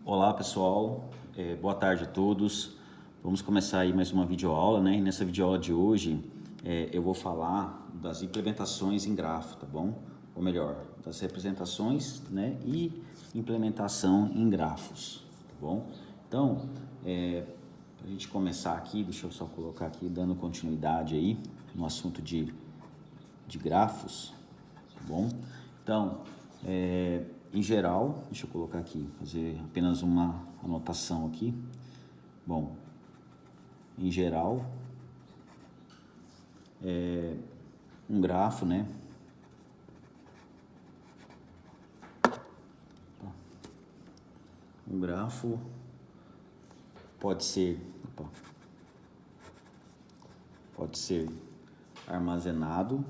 Olá pessoal, boa tarde a todos. Vamos começar aí mais uma videoaula, né? E nessa videoaula de hoje eu vou falar das implementações em grafo, tá bom? Ou melhor, das representações, né? E implementação em grafos, tá bom? Então, para a gente começar aqui, deixa eu só colocar aqui, dando continuidade aí no assunto de grafos, tá bom? Então, em geral, deixa eu colocar aqui, fazer apenas uma anotação aqui. Bom, em geral, um grafo, né? Um grafo pode ser armazenado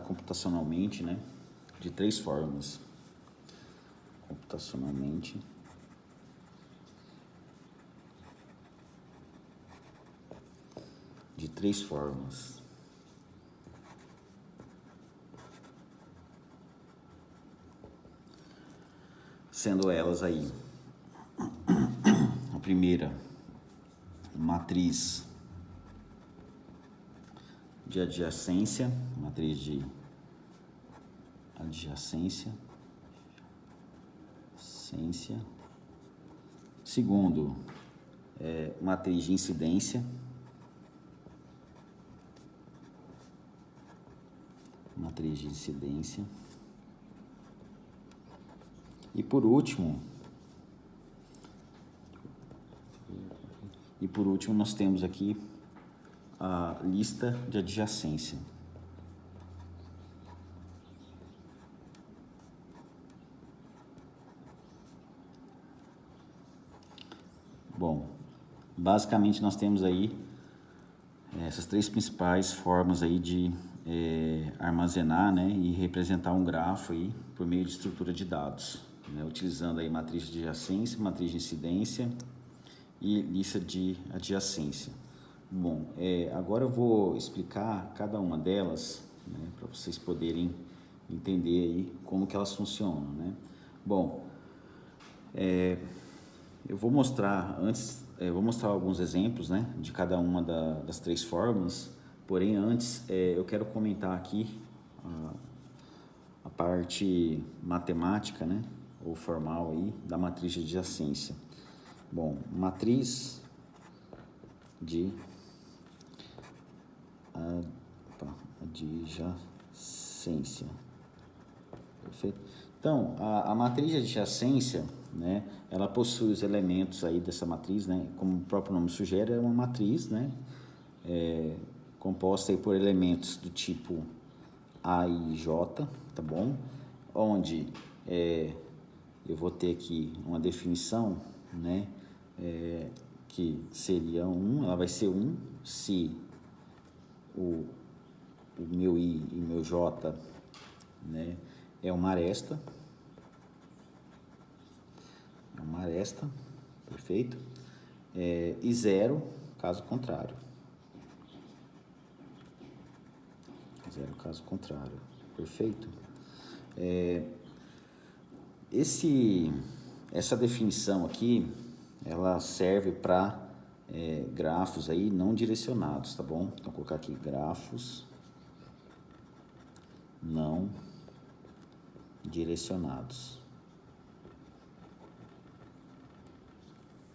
computacionalmente, né? De três formas. Computacionalmente. De três formas. Sendo elas aí a primeira, matriz de adjacência, matriz de adjacência. Segundo, matriz de incidência. Matriz de incidência. E por último, nós temos aqui a lista de adjacência. Bom, basicamente nós temos aí essas três principais formas aí de armazenar, né, e representar um grafo aí por meio de estrutura de dados, né, utilizando aí matriz de adjacência, matriz de incidência e lista de adjacência. Bom, agora eu vou explicar cada uma delas, né, para vocês poderem entender aí como que elas funcionam, né? Bom, eu vou mostrar vou mostrar alguns exemplos, né, de cada uma das três formas. Porém, antes eu quero comentar aqui a parte matemática, né, ou formal aí da matriz de adjacência. Bom, matriz de adjacência. Perfeito? Então, a matriz de adjacência, né, ela possui os elementos aí dessa matriz, né, como o próprio nome sugere, é uma matriz, né, composta aí por elementos do tipo A e J, tá bom? Onde eu vou ter aqui uma definição, né, que seria ela vai ser 1 se o meu I e o meu J, né, é uma aresta, perfeito? E 0, caso contrário. Perfeito? Essa definição aqui, ela serve para grafos aí não direcionados, tá bom? Então, vou colocar aqui grafos não direcionados.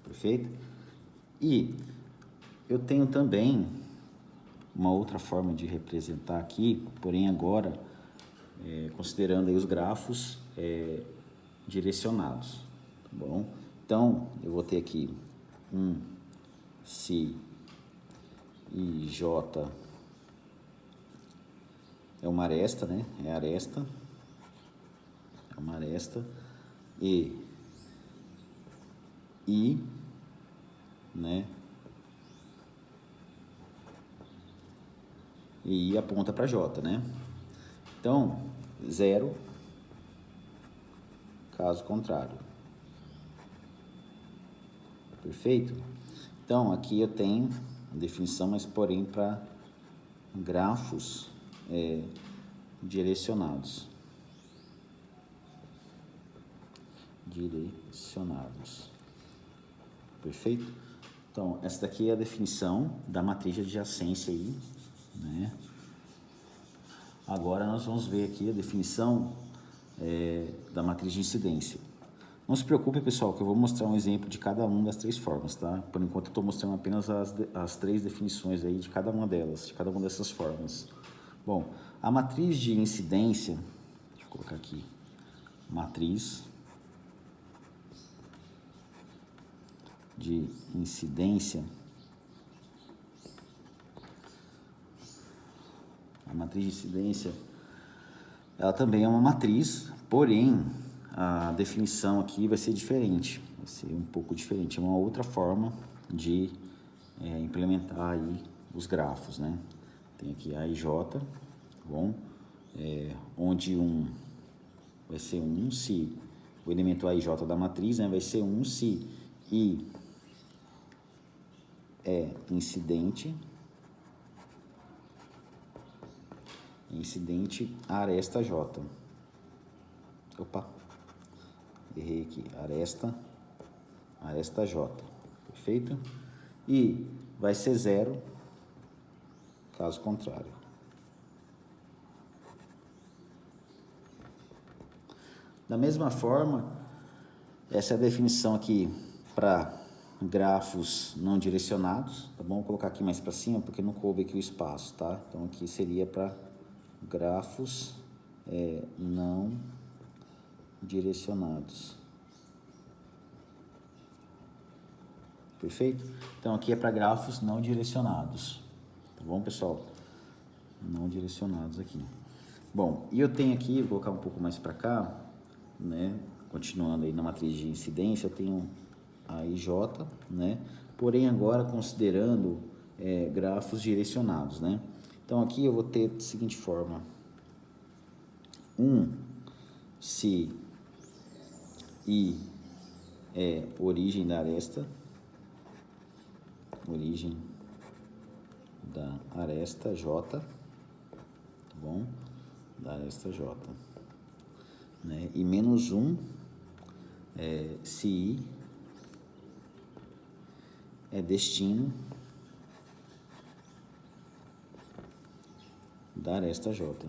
Perfeito? E eu tenho também uma outra forma de representar aqui, porém agora considerando aí os grafos direcionados, tá bom? Então, eu vou ter aqui se I, J é uma aresta, né? É uma aresta. E I, né? E I aponta para J, né? Então, 0, caso contrário. Perfeito? Então, aqui eu tenho a definição, mas porém para grafos direcionados. direcionados. Perfeito? Então, essa daqui é a definição da matriz de adjacência aí, né? Agora nós vamos ver aqui a definição da matriz de incidência. Não se preocupe, pessoal, que eu vou mostrar um exemplo de cada uma das três formas, tá? Por enquanto eu estou mostrando apenas as três definições aí de cada uma delas, de cada uma dessas formas. Bom, a matriz de incidência, deixa eu colocar aqui, matriz de incidência. A matriz de incidência, ela também é uma matriz, porém a definição aqui vai ser diferente, vai ser um pouco diferente, é uma outra forma de implementar aí os grafos, né? Tem aqui a IJ, tá bom? Onde vai ser 1 se o elemento AIJ da matriz, né, vai ser 1 se I é incidente aresta J. Opa, errei aqui, aresta J, perfeito? E vai ser 0, caso contrário. Da mesma forma, essa é a definição aqui para grafos não direcionados, tá bom? Vou colocar aqui mais para cima porque não coube aqui o espaço, tá? Então aqui seria para grafos não direcionados. Perfeito? Então aqui é para grafos não direcionados, tá bom, pessoal? Não direcionados aqui. Bom, e eu tenho aqui, vou colocar um pouco mais para cá, né? Continuando aí na matriz de incidência, eu tenho a IJ, né? Porém agora considerando grafos direcionados, né? Então aqui eu vou ter da seguinte forma: 1 se I é origem da aresta, J, tá bom? Da aresta J, né? E menos 1 se I é destino da aresta J.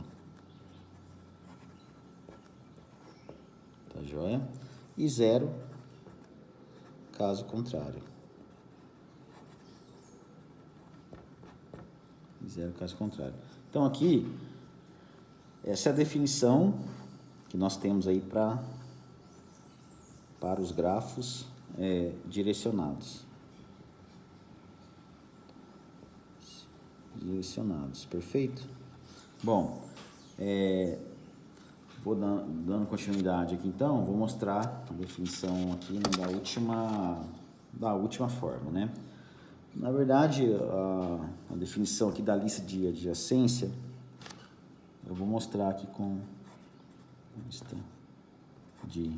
Tá joia? E 0, caso contrário. E 0, caso contrário. Então, aqui, essa é a definição que nós temos aí para os grafos direcionados. Perfeito? Bom, vou dando continuidade aqui então, vou mostrar a definição aqui, né, da última forma, né? Na verdade, a definição aqui da lista de adjacência, eu vou mostrar aqui com lista de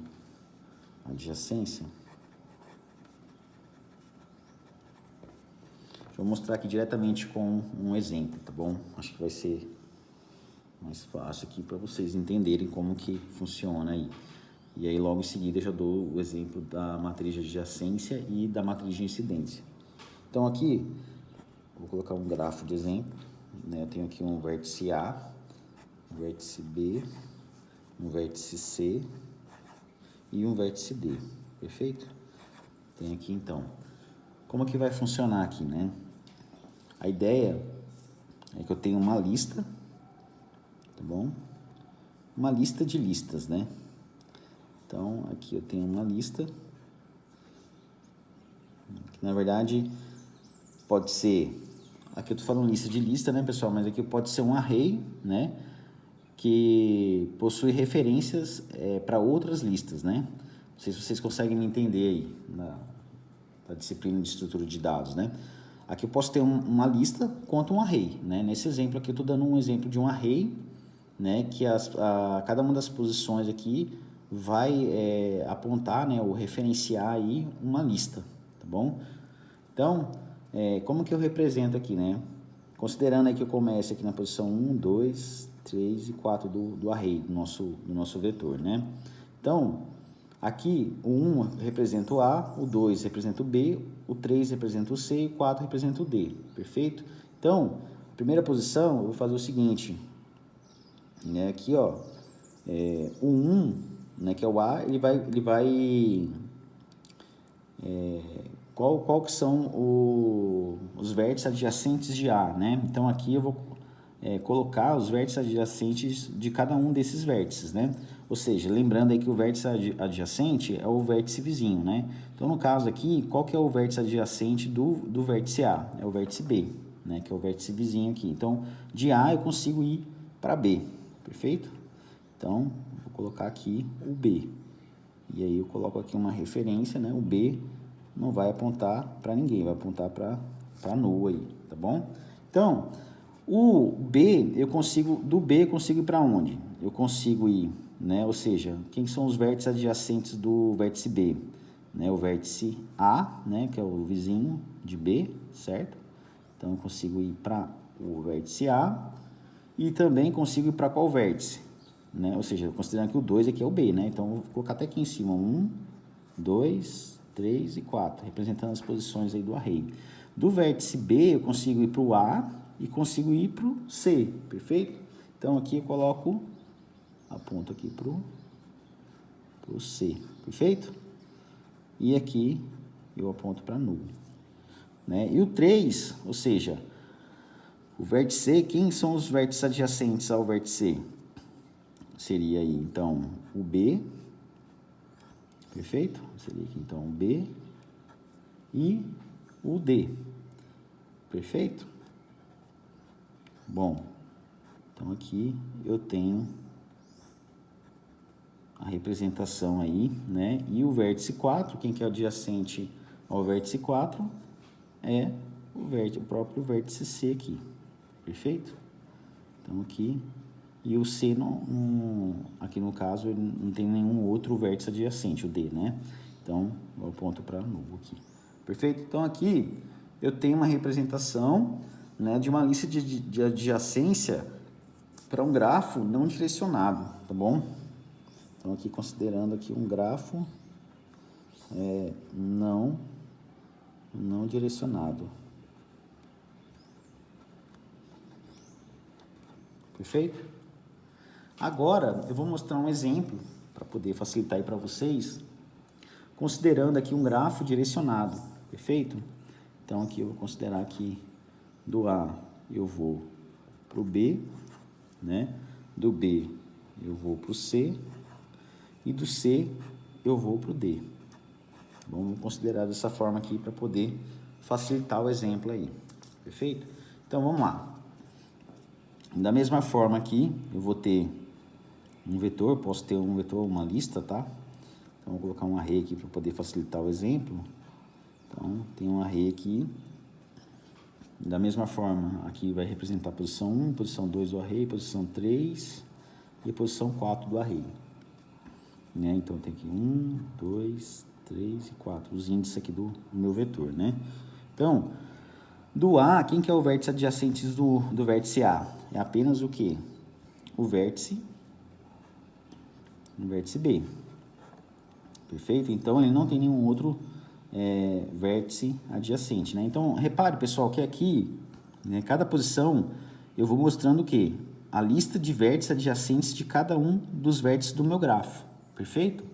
adjacência. Vou mostrar aqui diretamente com um exemplo, tá bom? Acho que vai ser mais fácil aqui para vocês entenderem como que funciona aí. E aí logo em seguida eu já dou o exemplo da matriz de adjacência e da matriz de incidência. Então aqui, vou colocar um grafo de exemplo, né? Eu tenho aqui um vértice A, um vértice B, um vértice C e um vértice D, perfeito? Tem aqui então. Como que vai funcionar aqui, né? A ideia é que eu tenho uma lista, tá bom? Uma lista de listas, né? Então, aqui eu tenho uma lista, que na verdade pode ser, aqui eu tô falando lista de lista, né, pessoal? Mas aqui pode ser um array, né? Que possui referências para outras listas, né? Não sei se vocês conseguem me entender aí na disciplina de estrutura de dados, né? Aqui eu posso ter uma lista quanto um array, né? Nesse exemplo aqui eu estou dando um exemplo de um array, né? Que cada uma das posições aqui vai apontar, né? Ou referenciar aí uma lista, tá bom? Então, como que eu represento aqui, né? Considerando aí que eu comece aqui na posição 1, 2, 3 e 4 do array, do nosso vetor, né? Então, Aqui, o 1 representa o A, o 2 representa o B, o 3 representa o C e o 4 representa o D, perfeito? Então, a primeira posição, eu vou fazer o seguinte, né, aqui, ó, o 1, né, que é o A, ele vai qual que são os vértices adjacentes de A, né? Então, aqui eu vou colocar os vértices adjacentes de cada um desses vértices, né? Ou seja, lembrando aí que o vértice adjacente é o vértice vizinho, né? Então, no caso aqui, qual que é o vértice adjacente do vértice A? É o vértice B, né? Que é o vértice vizinho aqui. Então, de A eu consigo ir para B, perfeito? Então, vou colocar aqui o B. E aí eu coloco aqui uma referência, né? O B não vai apontar para ninguém, vai apontar para null aí, tá bom? Então, o B, do B eu consigo ir para onde? Eu consigo ir, né? Ou seja, quem são os vértices adjacentes do vértice B? Né? O vértice A, né? Que é o vizinho de B, certo? Então, eu consigo ir para o vértice A e também consigo ir para qual vértice? Né? Ou seja, considerando que o 2 aqui é o B, né? Então, eu vou colocar até aqui em cima, 1, 2, 3 e 4, representando as posições aí do array. Do vértice B, eu consigo ir para o A e consigo ir para o C, perfeito? Então, aqui eu coloco, aponto aqui para o C, perfeito? E aqui eu aponto para null. Né? E o 3, ou seja, o vértice C, quem são os vértices adjacentes ao vértice C? Seria aí, então, o B, perfeito? Seria aqui, então, o B e o D, perfeito? Bom, então aqui eu tenho a representação aí, né? E o vértice 4, quem que é adjacente ao vértice 4 é o próprio vértice C aqui, perfeito? Então, aqui... E o C, aqui no caso, ele não tem nenhum outro vértice adjacente, o D, né? Então, eu aponto para null aqui. Perfeito? Então, aqui eu tenho uma representação, né, de uma lista de adjacência para um grafo não direcionado, tá bom? Então, aqui considerando aqui um grafo não direcionado. Perfeito? Agora, eu vou mostrar um exemplo para poder facilitar aí para vocês, considerando aqui um grafo direcionado, perfeito? Então, aqui eu vou considerar aqui do A eu vou para o B, né? Do B eu vou para o C e do C eu vou para o D. Vamos considerar dessa forma aqui para poder facilitar o exemplo aí, perfeito? Então, vamos lá. Da mesma forma aqui, eu vou ter um vetor, posso ter um vetor, uma lista, tá? Então, vou colocar um array aqui para poder facilitar o exemplo. Então, tem um array aqui. Da mesma forma, aqui vai representar a posição 1, posição 2 do array, posição 3 e a posição 4 do array. Né? Então, tem aqui 1, 2, 3 e 4, os índices aqui do meu vetor, né? Então, do A, quem que é o vértice adjacente do vértice A? É apenas o quê? O vértice B. Perfeito? Então, ele não tem nenhum outro vértice adjacente, né? Então, repare, pessoal, que aqui, né, cada posição, eu vou mostrando o quê? A lista de vértices adjacentes de cada um dos vértices do meu grafo. Perfeito?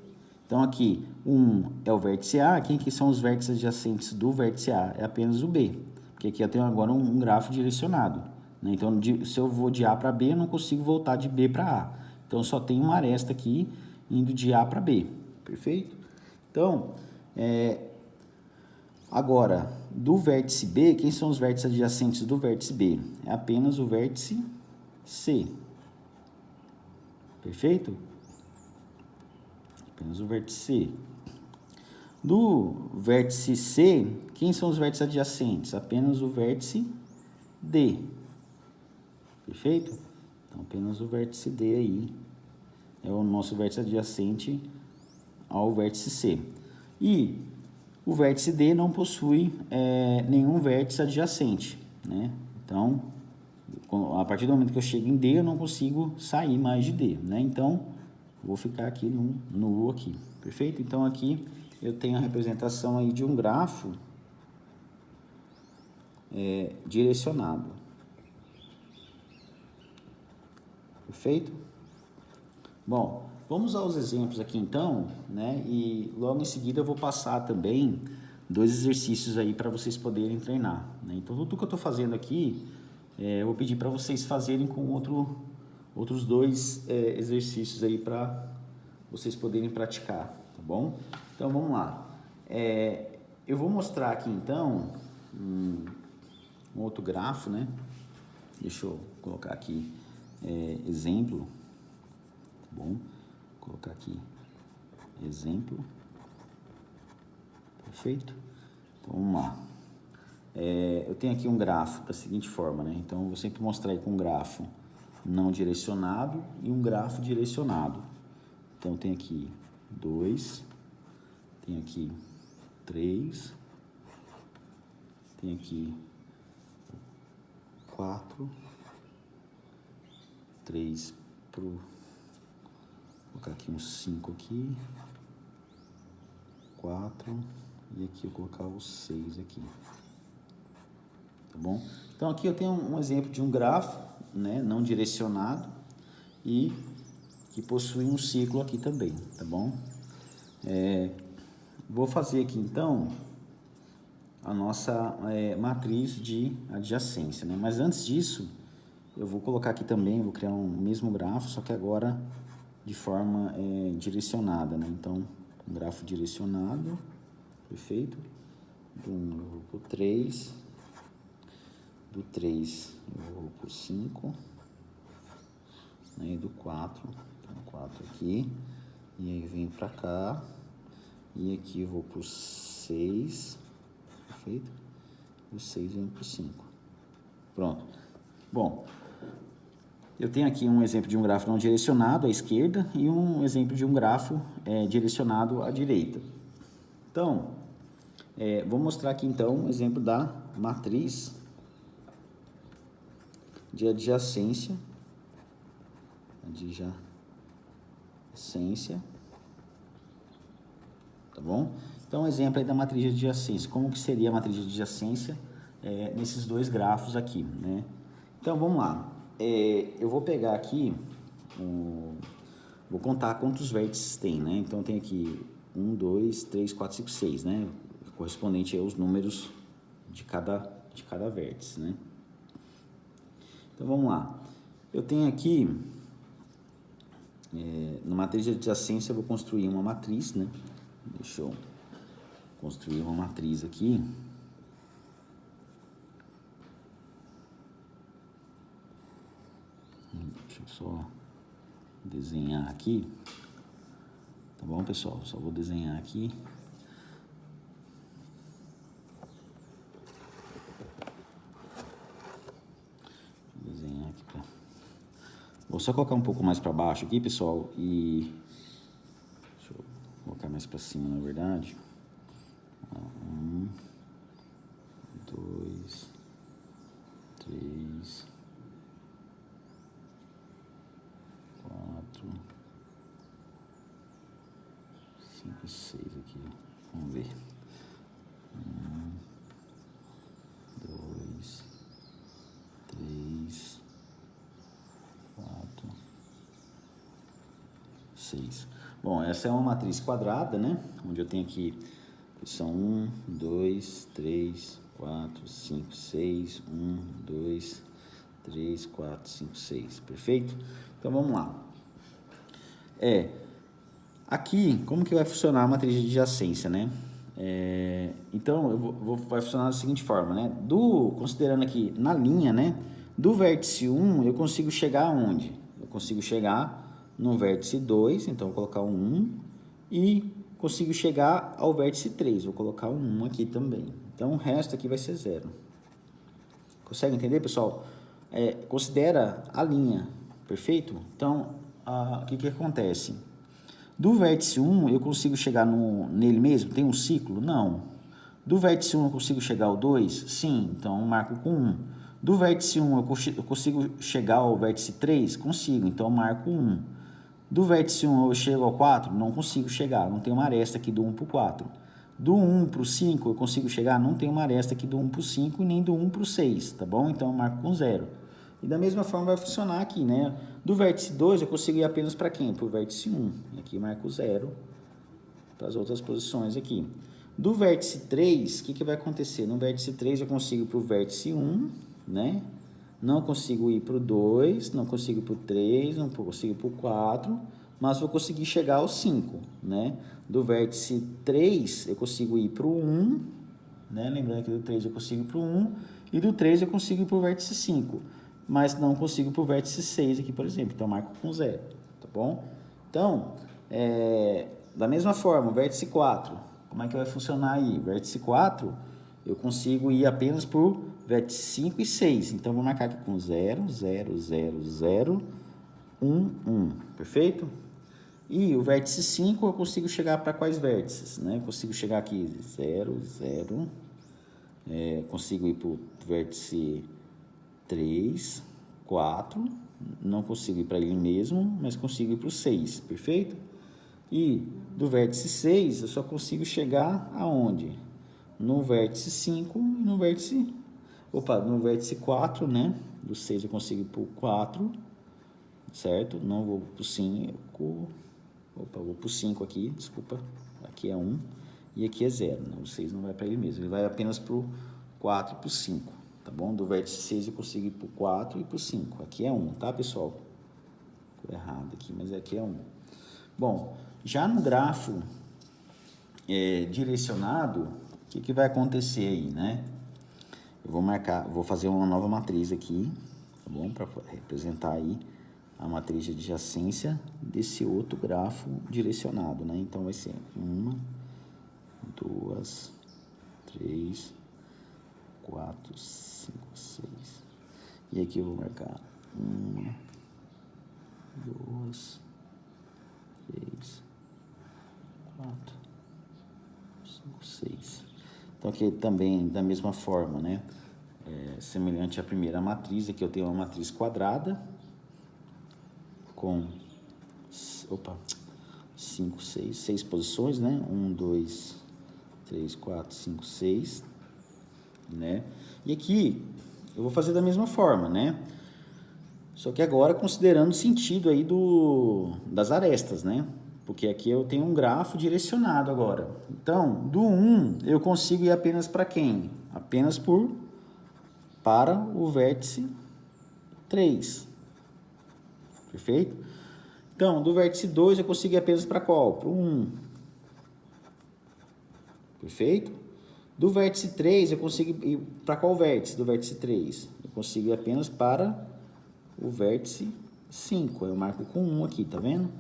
Então, aqui, 1 é o vértice A. Quem que são os vértices adjacentes do vértice A? É apenas o B. Porque aqui eu tenho agora um grafo direcionado. Né? Então, se eu vou de A para B, eu não consigo voltar de B para A. Então, só tem uma aresta aqui indo de A para B. Perfeito? Então, agora, do vértice B, quem são os vértices adjacentes do vértice B? É apenas o vértice C. Perfeito? Apenas o vértice C. Do vértice C, quem são os vértices adjacentes? Apenas o vértice D. Perfeito? Então, apenas o vértice D aí é o nosso vértice adjacente ao vértice C. E o vértice D não possui nenhum vértice adjacente, né? Então, a partir do momento que eu chego em D, eu não consigo sair mais de D, né? Então, vou ficar aqui no U aqui, perfeito? Então aqui eu tenho a representação aí de um grafo direcionado, perfeito? Bom, vamos aos exemplos aqui então, né? E logo em seguida eu vou passar também 2 exercícios aí para vocês poderem treinar, né? Então tudo que eu estou fazendo aqui, eu vou pedir para vocês fazerem com outros 2 exercícios aí para vocês poderem praticar, tá bom? Então vamos lá. Eu vou mostrar aqui então um outro grafo, né? Deixa eu colocar aqui exemplo, tá bom? Vou colocar aqui exemplo, perfeito? Então vamos lá. Eu tenho aqui um grafo da seguinte forma, né? Então eu vou sempre mostrar aí com um grafo não direcionado e um grafo direcionado. Então tem aqui 2, tem aqui 3, tem aqui 4, 3 vou colocar aqui uns 5 aqui, 4 e aqui eu vou colocar os 6 aqui, tá bom? Então aqui eu tenho um exemplo de um grafo, né, não direcionado e que possui um ciclo aqui também, tá bom? Vou fazer aqui então a nossa matriz de adjacência, né? Mas antes disso, eu vou colocar aqui também, vou criar um mesmo grafo, só que agora de forma direcionada, né? Então, um grafo direcionado, perfeito? Do 1 eu vou para o 3, do 3 eu vou para o 5, né? E do 4, então 4 aqui, e aí vem para cá, e aqui eu vou para o 6, perfeito? E o 6 vem para o 5. Pronto. Bom, eu tenho aqui um exemplo de um grafo não direcionado à esquerda e um exemplo de um grafo direcionado à direita. Então, vou mostrar aqui então um exemplo da matriz de adjacência, tá bom? Então, exemplo aí da matriz de adjacência. Como que seria a matriz de adjacência nesses 2 grafos aqui, né? Então, vamos lá. Eu vou pegar aqui, vou contar quantos vértices tem, né? Então, tem aqui 1, 2, 3, 4, 5, 6, né? Correspondente aos números de cada vértice, né? Então, vamos lá. Eu tenho aqui, na matriz de adjacência, eu vou construir uma matriz, né? Deixa eu construir uma matriz aqui. Deixa eu só desenhar aqui. Tá bom, pessoal? Só vou desenhar aqui. Vou desenhar aqui pra... Vou só colocar um pouco mais para baixo aqui, pessoal, e deixa eu colocar mais para cima, na verdade. 1, 2, 3, 4, 5, 6 aqui. Vamos ver. 1, 2, 3, 4, 6. Bom, essa é uma matriz quadrada, né? Onde eu tenho aqui, são 1, 2, 3, 4, 5, 6, 1, 2, 3, 4, 5, 6, perfeito? Então, vamos lá. Aqui, como que vai funcionar a matriz de adjacência, né? Então, vai funcionar da seguinte forma, né? Considerando aqui na linha, né? Do vértice 1, eu consigo chegar aonde? Eu consigo chegar no vértice 2, então vou colocar um 1, e consigo chegar ao vértice 3, vou colocar um 1 aqui também. Então, o resto aqui vai ser 0. Consegue entender, pessoal? Considera a linha, perfeito? Então, o que acontece? Do vértice 1, eu consigo chegar nele mesmo? Tem um ciclo? Não. Do vértice 1, eu consigo chegar ao 2? Sim, então eu marco com 1. Do vértice 1, eu consigo chegar ao vértice 3? Consigo, então eu marco 1. Do vértice 1 eu chego ao 4? Não consigo chegar, não tem uma aresta aqui do 1 para o 4. Do 1 para o 5 eu consigo chegar? Não tem uma aresta aqui do 1 para o 5 e nem do 1 para o 6, tá bom? Então eu marco com 0. E da mesma forma vai funcionar aqui, né? Do vértice 2 eu consigo ir apenas para quem? Para o vértice 1. Aqui eu marco 0 para as outras posições aqui. Do vértice 3, o que vai acontecer? No vértice 3 eu consigo ir para o vértice 1, né? Não consigo ir para o 2, não consigo ir para o 3, não consigo ir para o 4, mas vou conseguir chegar ao 5, né? Do vértice 3 eu consigo ir para o 1, né? Lembrando que do 3 eu consigo ir para o 1, e do 3 eu consigo ir para o vértice 5, mas não consigo ir para o vértice 6 aqui, por exemplo, então eu marco com 0, tá bom? Então, da mesma forma, o vértice 4, como é que vai funcionar aí? Vértice 4, eu consigo ir apenas por vértice 5 e 6. Então, vou marcar aqui com 0, 0, 0, 0, 1, 1. Perfeito? E o vértice 5, eu consigo chegar para quais vértices? Né? Eu consigo chegar aqui 0, 0. Consigo ir para o vértice 3, 4. Não consigo ir para ele mesmo, mas consigo ir para o 6. Perfeito? E do vértice 6, eu só consigo chegar aonde? No vértice 5 e no vértice... no vértice 4, né? Do 6 eu consigo ir para o 4, certo? Não vou para o 5... vou para o 5 aqui, desculpa. Aqui é 1 e aqui é 0, né? O 6 não vai para ele mesmo, ele vai apenas para o 4 e para o 5, tá bom? Do vértice 6 eu consigo ir para o 4 e para o 5. Aqui é 1, tá, pessoal? Ficou errado aqui, mas aqui é 1. Bom, já no grafo direcionado, o que vai acontecer aí, né? Eu vou fazer uma nova matriz aqui, tá bom? Para representar aí a matriz de adjacência desse outro grafo direcionado, né? Então, vai ser 1, 2, 3, 4, 5, 6. E aqui eu vou marcar 1, 2, 3, 4, 5, 6. Então, aqui também, da mesma forma, né? Semelhante à primeira matriz, aqui eu tenho uma matriz quadrada com 6 posições, né? 1, 2, 3, 4, 5, 6, né? E aqui eu vou fazer da mesma forma, né? Só que agora considerando o sentido aí das arestas, né? Porque aqui eu tenho um grafo direcionado agora. Então, do 1 eu consigo ir apenas para quem? Apenas para o vértice 3. Perfeito? Então, do vértice 2 eu consigo ir apenas para qual? Para o 1. Perfeito? Do vértice 3 eu consigo ir para qual vértice do vértice 3? Eu consigo ir apenas para o vértice 5. Eu marco com 1 aqui, tá vendo?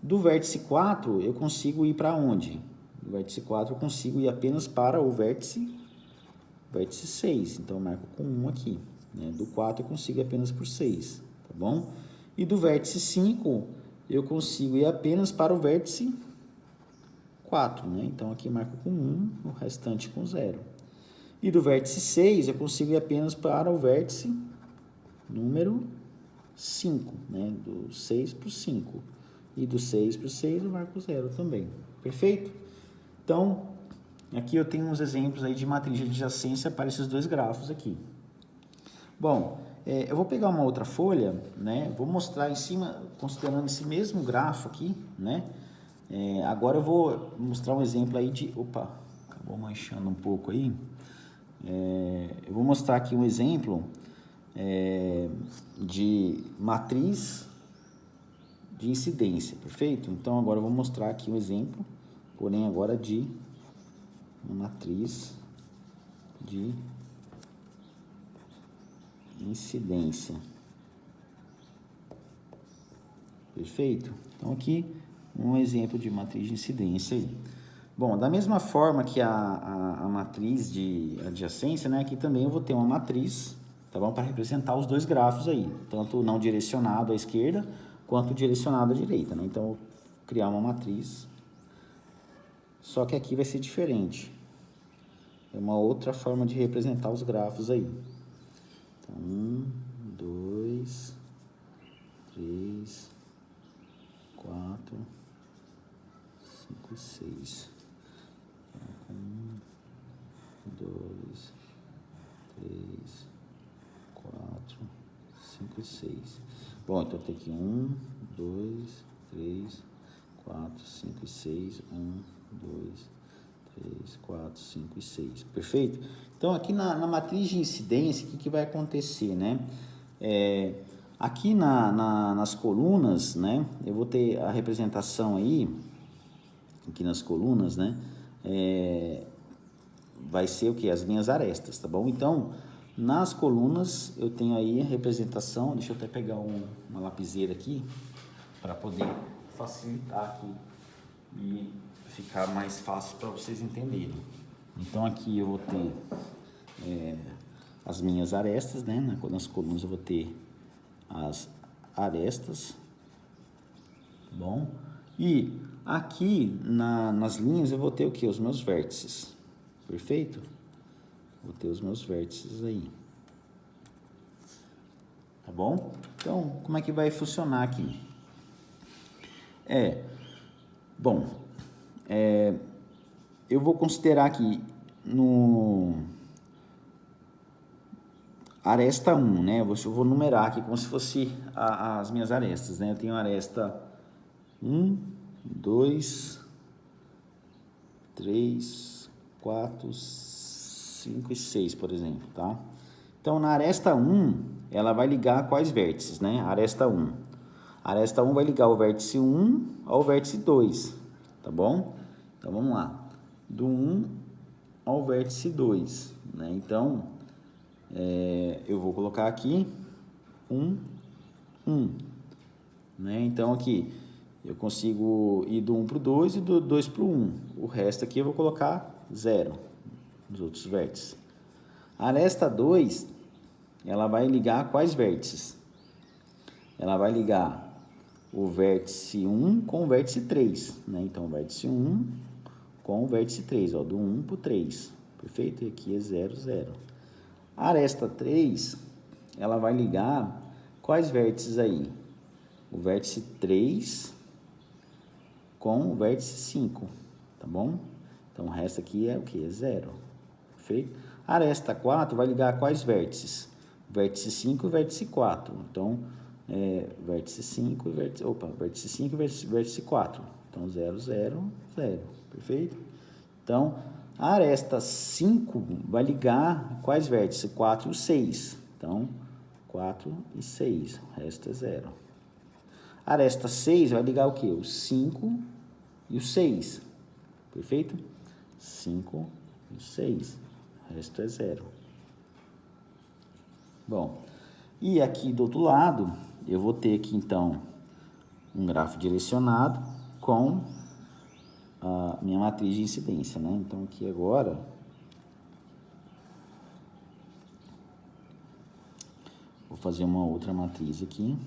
Do vértice 4 eu consigo ir para onde? Do vértice 4 eu consigo ir apenas para o vértice 6. Então eu marco com 1 aqui, né? Do 4 eu consigo ir apenas por 6, tá bom? E do vértice 5 eu consigo ir apenas para o vértice 4, né? Então aqui eu marco com 1, o restante com 0. E do vértice 6 eu consigo ir apenas para o vértice número 5, né? Do 6 para o 5. E do 6 para o 6 eu marco 0 também. Perfeito? Então, aqui eu tenho uns exemplos aí de matriz de adjacência para esses dois grafos aqui. Bom, eu vou pegar uma outra folha, né? Vou mostrar em cima, considerando esse mesmo grafo aqui, né? Agora eu vou mostrar um exemplo aí de... Opa, acabou manchando um pouco aí. Eu vou mostrar aqui um exemplo de matriz de incidência, perfeito? Então, agora eu vou mostrar aqui um exemplo, porém agora de uma matriz de incidência. Perfeito? Então, aqui um exemplo de matriz de incidência aí. Bom, da mesma forma que a matriz de adjacência, né? Aqui também eu vou ter uma matriz, tá bom? Para representar os dois grafos aí, tanto não direcionado à esquerda, quanto direcionado à direita, né? Então, eu vou criar uma matriz, só que aqui vai ser diferente. É uma outra forma de representar os grafos aí. Então, 1, 2, 3, 4, 5 e 6. 1, 2, 3, 4, 5 e 6. Bom, então tem aqui 1, 2, 3, 4, 5 e 6. 1, 2, 3, 4, 5 e 6. Perfeito? Então, aqui na matriz de incidência, o que vai acontecer, né? Aqui nas colunas, né? Eu vou ter a representação aí, aqui nas colunas, né? Vai ser o que? As minhas arestas, tá bom? Então, nas colunas, eu tenho aí a representação. Deixa eu até pegar uma lapiseira aqui, para poder facilitar aqui e ficar mais fácil para vocês entenderem. Então, aqui eu vou ter as minhas arestas, né? Nas colunas eu vou ter as arestas, tá bom? E aqui nas linhas eu vou ter o que? Os meus vértices, perfeito? Vou ter os meus vértices aí, tá bom? Então, como é que vai funcionar aqui? Eu vou considerar aqui no aresta 1, né? Eu vou numerar aqui como se fosse as minhas arestas, né? Eu tenho aresta 1, 2, 3, 4, 5 e 6, por exemplo, tá? Então, na aresta 1, ela vai ligar quais vértices, né? Aresta 1. A aresta 1 vai ligar o vértice 1 ao vértice 2, tá bom? Então, vamos lá. Do 1 ao vértice 2, né? Então, eu vou colocar aqui 1, né? Então, aqui eu consigo ir do 1 para o 2 e do 2 para o 1. O resto aqui eu vou colocar 0 nos outros vértices. A aresta 2, ela vai ligar quais vértices? Ela vai ligar o vértice 1 com o vértice 3, né? Então, o vértice 1 com o vértice 3, ó, do 1 para o 3, perfeito? E aqui é 0, 0. A aresta 3, ela vai ligar quais vértices aí? O vértice 3 com o vértice 5, tá bom? Então, o resto aqui é o que? É 0, perfeito? A aresta 4 vai ligar quais vértices? Vértice 5 e vértice 4. Então, vértice 5 e vértice 5 e vértice 4. Então, 0, 0, 0. Perfeito? Então, a aresta 5 vai ligar quais vértices? 4 e 6. Então, 4 e 6. O resto é 0. A aresta 6 vai ligar o quê? O 5 e o 6. Perfeito? 5 e 6. O resto é 0. Bom, e aqui do outro lado, eu vou ter aqui, então, um grafo direcionado com a minha matriz de incidência, né? Então, aqui agora, vou fazer uma outra matriz aqui.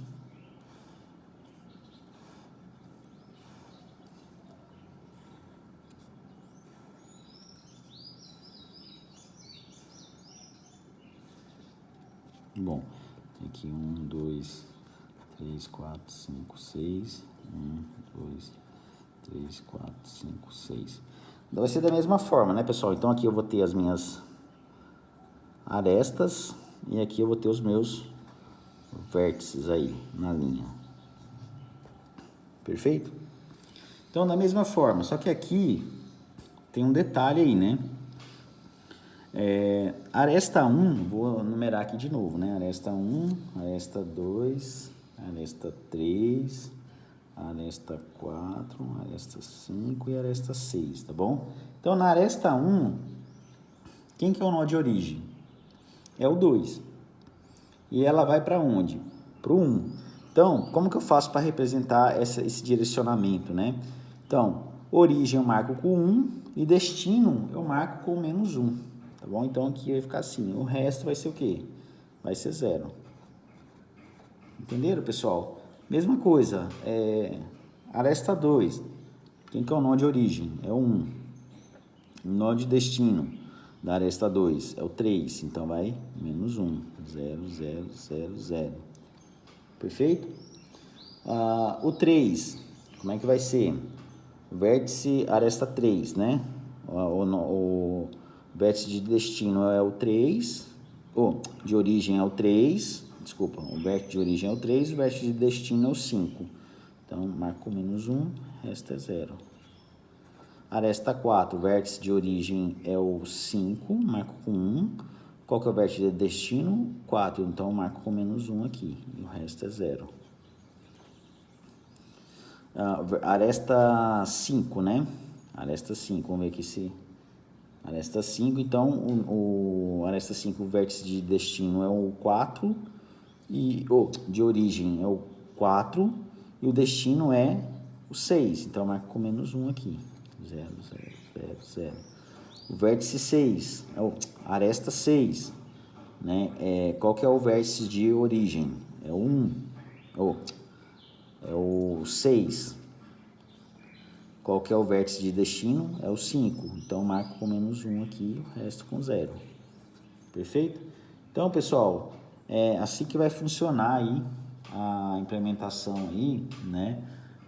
Bom, tem aqui 1, 2, 3, 4, 5, 6. 1, 2, 3, 4, 5, 6. Vai ser da mesma forma, né, pessoal? Então, aqui eu vou ter as minhas arestas e aqui eu vou ter os meus vértices aí na linha. Perfeito? Então, da mesma forma, só que aqui tem um detalhe aí, né? Aresta 1, vou numerar aqui de novo, né? Aresta 1, aresta 2, aresta 3, aresta 4, aresta 5 e aresta 6, tá bom? Então, na aresta 1, quem que é o nó de origem? É o 2. E ela vai para onde? Para o 1. Então, como que eu faço para representar esse direcionamento, né? Então, origem eu marco com 1 e destino eu marco com menos 1, tá bom? Então, aqui vai ficar assim. O resto vai ser o quê? Vai ser 0. Entenderam, pessoal? Mesma coisa, aresta 2, quem que é o nó de origem? É o 1. O nó de destino da aresta 2 é o 3, então vai menos 1, 0, 0, 0, 0. Perfeito? O 3, como é que vai ser? Vértice aresta 3, né? O vértice de destino é o 3, de origem é o 3, desculpa, o vértice de origem é o 3, o vértice de destino é o 5. Então, marco com -1, resta 0. Aresta 4, vértice de origem é o 5, marco com 1. Qual que é o vértice de destino? 4, então marco com -1 aqui, e o resto é 0. Aresta 5, né? Aresta 5, vamos ver aqui se... Aresta 5, então o aresta 5, o vértice de destino é o 4, e de origem é o 4, e o destino é o 6, então marco com -1 aqui, 0, 0, 0, 0. O vértice 6, aresta 6, né? Qual que é o vértice de origem? É o 1, é o 6. Qual que é o vértice de destino? É o 5. Então, marco com -1 aqui, o resto com 0. Perfeito? Então, pessoal, é assim que vai funcionar aí a implementação aí, né?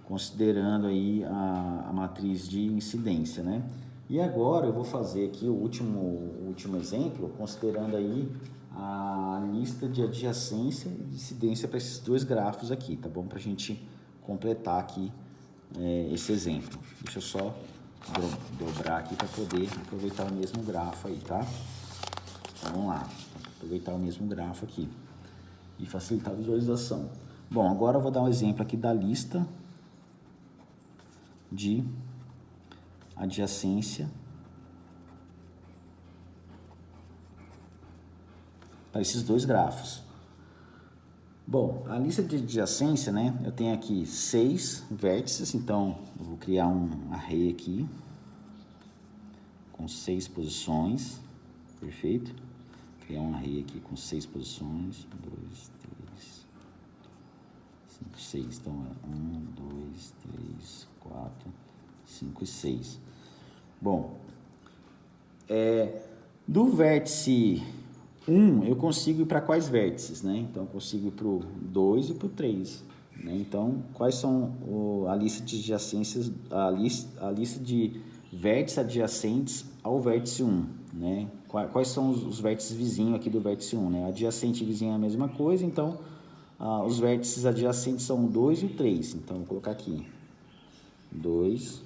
Considerando aí a matriz de incidência, né? E agora eu vou fazer aqui o último exemplo, considerando aí a lista de adjacência e de incidência para esses dois grafos aqui, tá bom? Para a gente completar aqui esse exemplo. Deixa eu só dobrar aqui para poder aproveitar o mesmo grafo aí, tá? Então, vamos lá, aproveitar o mesmo grafo aqui e facilitar a visualização. Bom, agora eu vou dar um exemplo aqui da lista de adjacência para esses dois grafos. Bom, a lista de adjacência, né? Eu tenho aqui 6 vértices, então eu vou criar um array aqui com 6 posições, perfeito? Criar um array aqui com 6 posições, 2, 3, 5, 6. Então é 1, 2, 3, 4, 5 e 6. Bom, do vértice 1, eu consigo ir para quais vértices, né? Então, eu consigo ir para o 2 e para o 3. Né? Então, quais são a lista de adjacências, a lista de vértices adjacentes ao vértice 1, né? Quais são os vértices vizinhos aqui do vértice 1, né? Adjacente e vizinho é a mesma coisa, então, os vértices adjacentes são o 2 e o 3. Então, vou colocar aqui 2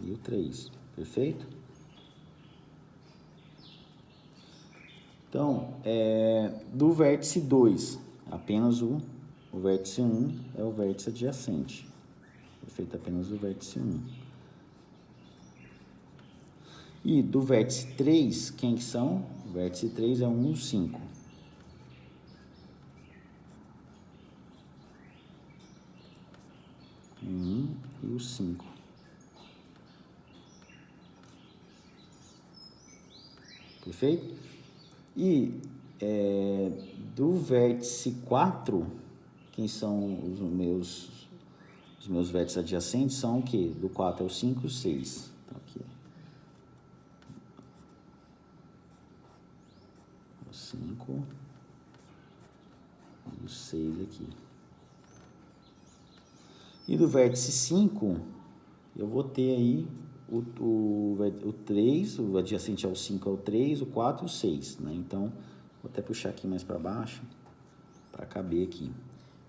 e o 3, perfeito? Então, do vértice 2, apenas o vértice 1 é o vértice adjacente. Perfeito? Apenas o vértice 1. E do vértice 3, quem que são? O vértice 3 é o 1 e o 5. O 1 e o 5. Perfeito? E do vértice 4, quem são os meus vértices adjacentes são o quê? Do 4 é o 5 e o 6. Então, aqui. O 5 e o 6 aqui. E do vértice 5, eu vou ter aí o 3, o adjacente ao 5 é o 3, o 4 e o 6, né? Então, vou até puxar aqui mais para baixo, para caber aqui.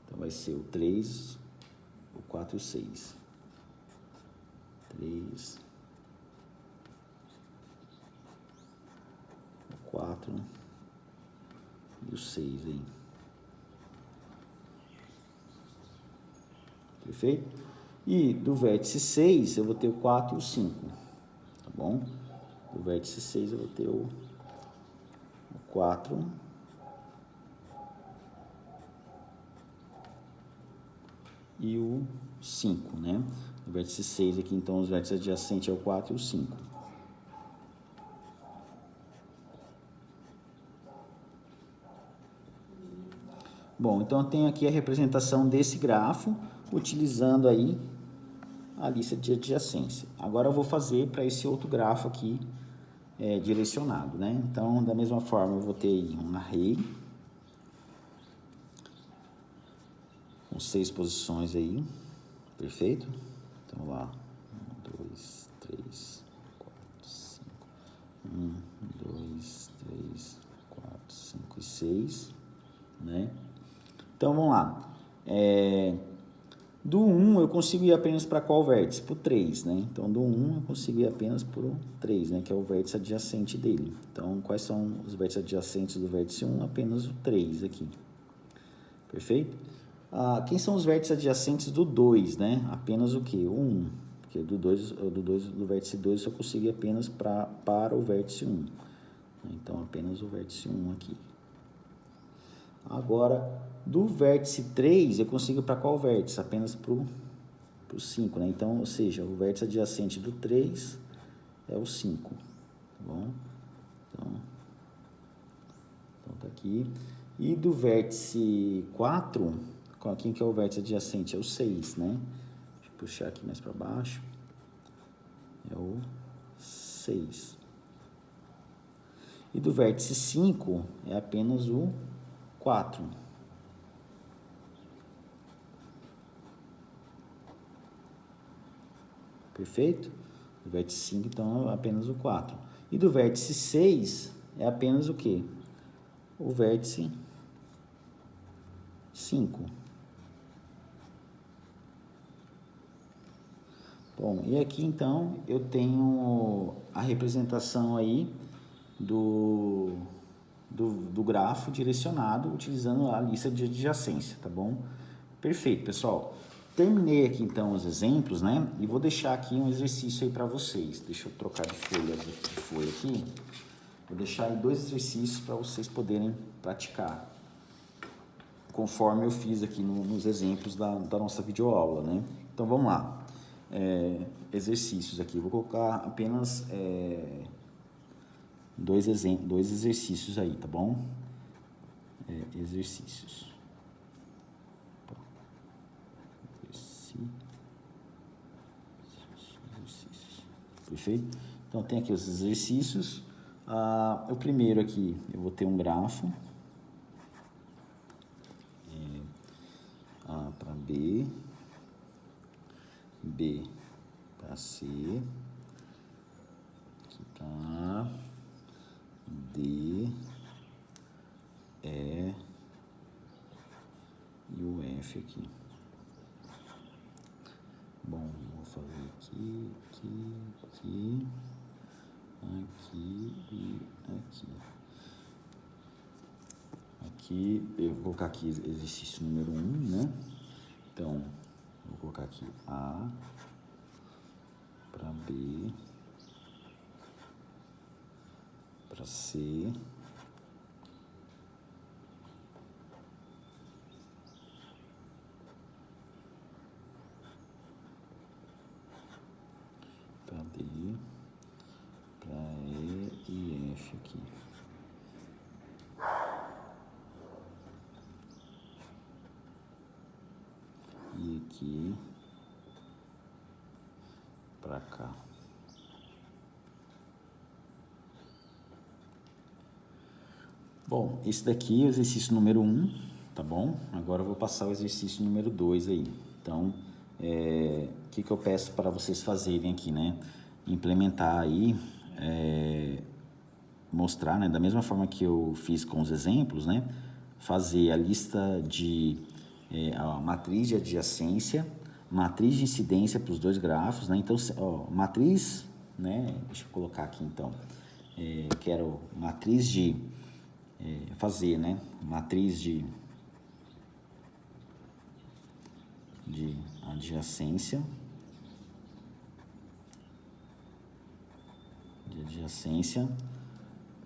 Então, vai ser o 3, o 4 e o 6. 3, o 4 e o 6 aí. Perfeito? E do vértice 6, eu vou ter o 4 e o 5, tá bom? Do vértice 6, eu vou ter o 4 e o 5, né? Do vértice 6 aqui, então, os vértices adjacentes é o 4 e o 5. Bom, então, eu tenho aqui a representação desse grafo, utilizando aí a lista de adjacência. Agora eu vou fazer para esse outro grafo aqui direcionado, né? Então, da mesma forma, eu vou ter um array com 6 posições aí, perfeito? Então lá, 1, 2, 3, 4, 5, 1, 2, 3, 4, 5 e 6, né? Então vamos lá, do 1 eu consigo ir apenas para qual vértice? Para o 3, né? Então do 1 eu consigo ir apenas para o 3, né? Que é o vértice adjacente dele. Então quais são os vértices adjacentes do vértice 1? Apenas o 3 aqui. Perfeito? Quem são os vértices adjacentes do 2, né? Apenas o que? O 1. Porque do vértice 2 eu só consigo ir apenas para o vértice 1. Então apenas o vértice 1 aqui. Agora, do vértice 3, eu consigo para qual vértice? Apenas para o 5, né? Então, ou seja, o vértice adjacente do 3 é o 5, tá bom? Então tá aqui. E do vértice 4, quem que é o vértice adjacente? É o 6, né? Deixa eu puxar aqui mais para baixo. É o 6. E do vértice 5 é apenas o 4. Perfeito? Do vértice 5, então, é apenas o 4. E do vértice 6 é apenas o quê? O vértice 5. Bom, e aqui então eu tenho a representação aí do grafo direcionado utilizando a lista de adjacência, tá bom? Perfeito, pessoal. Terminei aqui então os exemplos, né? E vou deixar aqui um exercício aí para vocês. Deixa eu trocar de folha aqui. Vou deixar aí 2 exercícios para vocês poderem praticar, conforme eu fiz aqui nos exemplos da nossa videoaula, né? Então vamos lá. Exercícios aqui. Eu vou colocar apenas 2 exercícios aí, tá bom? Exercícios. Perfeito? Então tem aqui os exercícios. O primeiro aqui eu vou ter um grafo. A para B, B para C, aqui para A, D, E e o F aqui. Bom, vou fazer aqui, aqui e aqui. Aqui, eu vou colocar aqui exercício número 1, né? Então, vou colocar aqui A para B, para C, para D, para E e F aqui. E aqui para cá. Bom, esse daqui é o exercício número 1, tá bom? Agora eu vou passar o exercício número 2 aí. Então, o que eu peço para vocês fazerem aqui, né? Implementar aí, mostrar, né? Da mesma forma que eu fiz com os exemplos, né? Fazer a lista de a matriz de adjacência, matriz de incidência para os 2 grafos, né? Então, matriz, né? Deixa eu colocar aqui então. Quero matriz de fazer, né? Matriz de adjacência,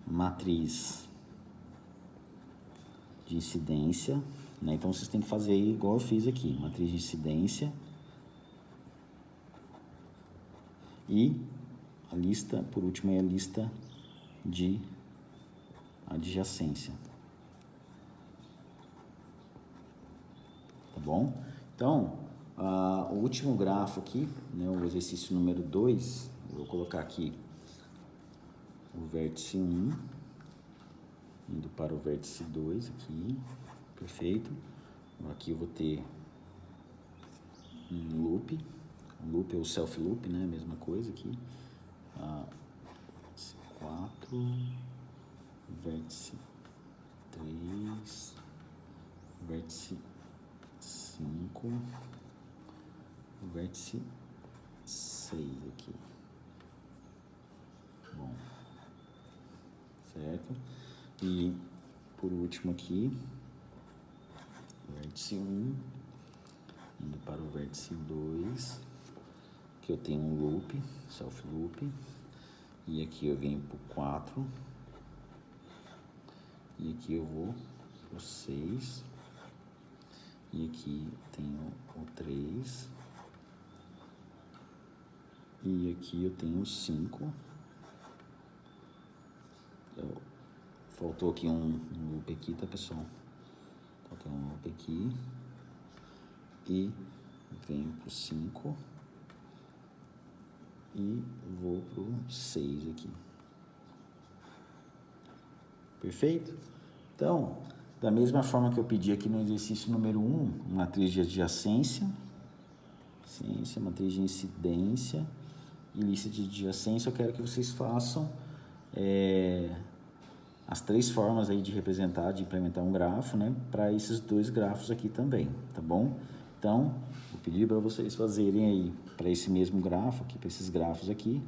matriz de incidência, né? Então vocês têm que fazer aí igual eu fiz aqui, matriz de incidência e a lista, por último, é a lista de adjacência. Tá bom? Então, o último grafo aqui, né, o exercício número 2, eu vou colocar aqui o vértice 1, indo para o vértice 2 aqui, perfeito. Aqui eu vou ter loop. O loop é o self loop, né? Mesma coisa aqui. Vértice 4, vértice 3, vértice 5, vértice 6 aqui. Bom, certo? E por último aqui, vértice 1, indo para o vértice 2, que eu tenho um loop, self loop, e aqui eu venho para o 4, e aqui eu vou para o 6, e aqui tenho o 3, e aqui eu tenho o 5. Faltou aqui um loop aqui, tá, pessoal? Faltou um loop aqui. E venho pro 5. E vou pro 6 aqui. Perfeito? Então, da mesma forma que eu pedi aqui no exercício número 1, matriz de adjacência, matriz de incidência e lista de adjacência, eu quero que vocês façam as 3 formas aí de representar, de implementar um grafo, né, para esses 2 grafos aqui também, tá bom? Então, vou pedir para vocês fazerem aí, para esse mesmo grafo aqui, para esses grafos aqui,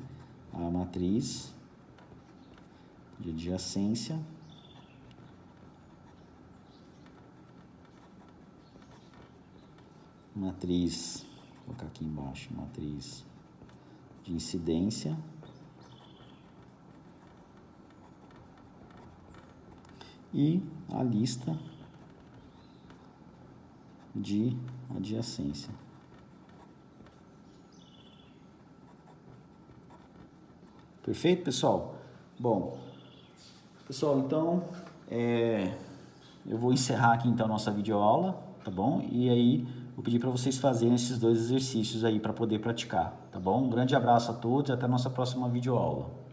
a matriz de adjacência, matriz, vou colocar aqui embaixo, matriz de incidência, e a lista de adjacência. Perfeito, pessoal? Bom, pessoal, então eu vou encerrar aqui então a nossa videoaula, tá bom? E aí vou pedir para vocês fazerem esses 2 exercícios aí para poder praticar, tá bom? Um grande abraço a todos e até a nossa próxima videoaula.